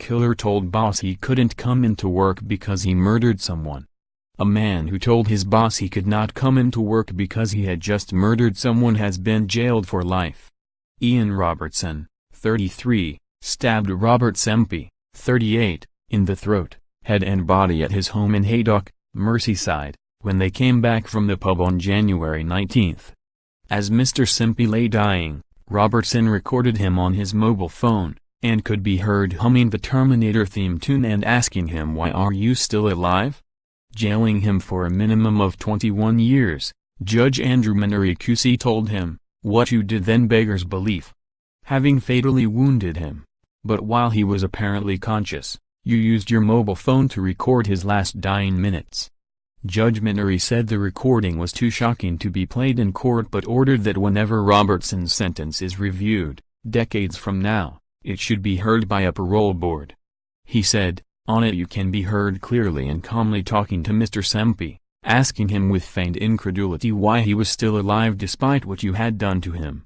killer told boss he couldn't come into work because he murdered someone. A man who told his boss he could not come into work because he had just murdered someone has been jailed for life. Ian Robertson, 33, stabbed Robert Sempey, 38, in the throat, head and body at his home in Haydock, Merseyside, when they came back from the pub on January 19. As Mr Sempey lay dying, Robertson recorded him on his mobile phone, and could be heard humming the Terminator theme tune and asking him, "Why are you still alive?" Jailing him for a minimum of 21 years, Judge Andrew Menery QC told him, "What you did then beggars belief. Having fatally wounded him, but while he was apparently conscious, you used your mobile phone to record his last dying minutes." Judge Menery said the recording was too shocking to be played in court but ordered that whenever Robertson's sentence is reviewed, decades from now, it should be heard by a parole board. He said, "On it you can be heard clearly and calmly talking to Mr Sempey, asking him with feigned incredulity why he was still alive despite what you had done to him.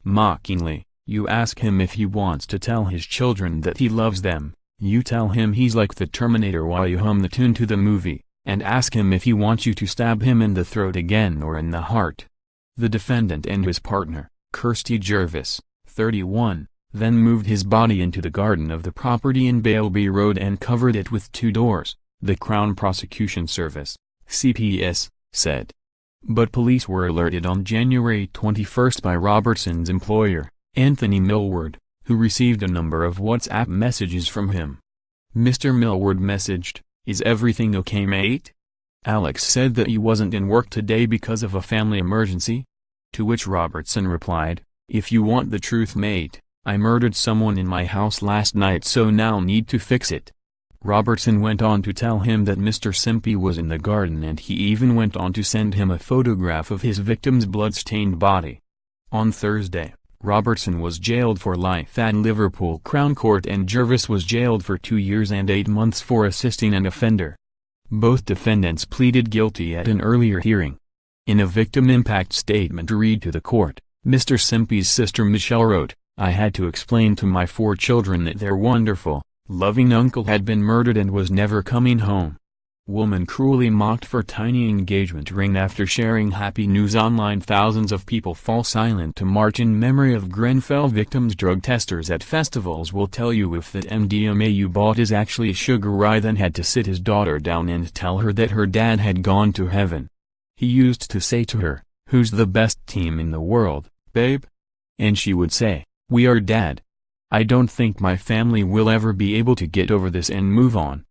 Mockingly, you ask him if he wants to tell his children that he loves them, you tell him he's like the Terminator while you hum the tune to the movie, and ask him if he wants you to stab him in the throat again or in the heart." The defendant and his partner, Kirsty Jervis, 31, then moved his body into the garden of the property in Bailby Road and covered it with 2 doors, the Crown Prosecution Service, CPS, said. But police were alerted on January 21 by Robertson's employer, Anthony Millward, who received a number of WhatsApp messages from him. Mr. Millward messaged, "Is everything okay, mate?" Alex said that he wasn't in work today because of a family emergency. To which Robertson replied, "If you want the truth, mate, I murdered someone in my house last night so now need to fix it." Robertson went on to tell him that Mr Sempey was in the garden and he even went on to send him a photograph of his victim's blood-stained body. On Thursday, Robertson was jailed for life at Liverpool Crown Court and Jervis was jailed for 2 years and 8 months for assisting an offender. Both defendants pleaded guilty at an earlier hearing. In a victim impact statement to read to the court, Mr Sempey's sister Michelle wrote, "I had to explain to my 4 children that their wonderful, loving uncle had been murdered and was never coming home." Woman cruelly mocked for tiny engagement ring after sharing happy news online. Thousands of people fall silent to march in memory of Grenfell victims. Drug testers at festivals will tell you if that MDMA you bought is actually sugar. I then had to sit his daughter down and tell her that her dad had gone to heaven. He used to say to her, "Who's the best team in the world, babe?" And she would say, "We are, Dad. I don't think my family will ever be able to get over this and move on."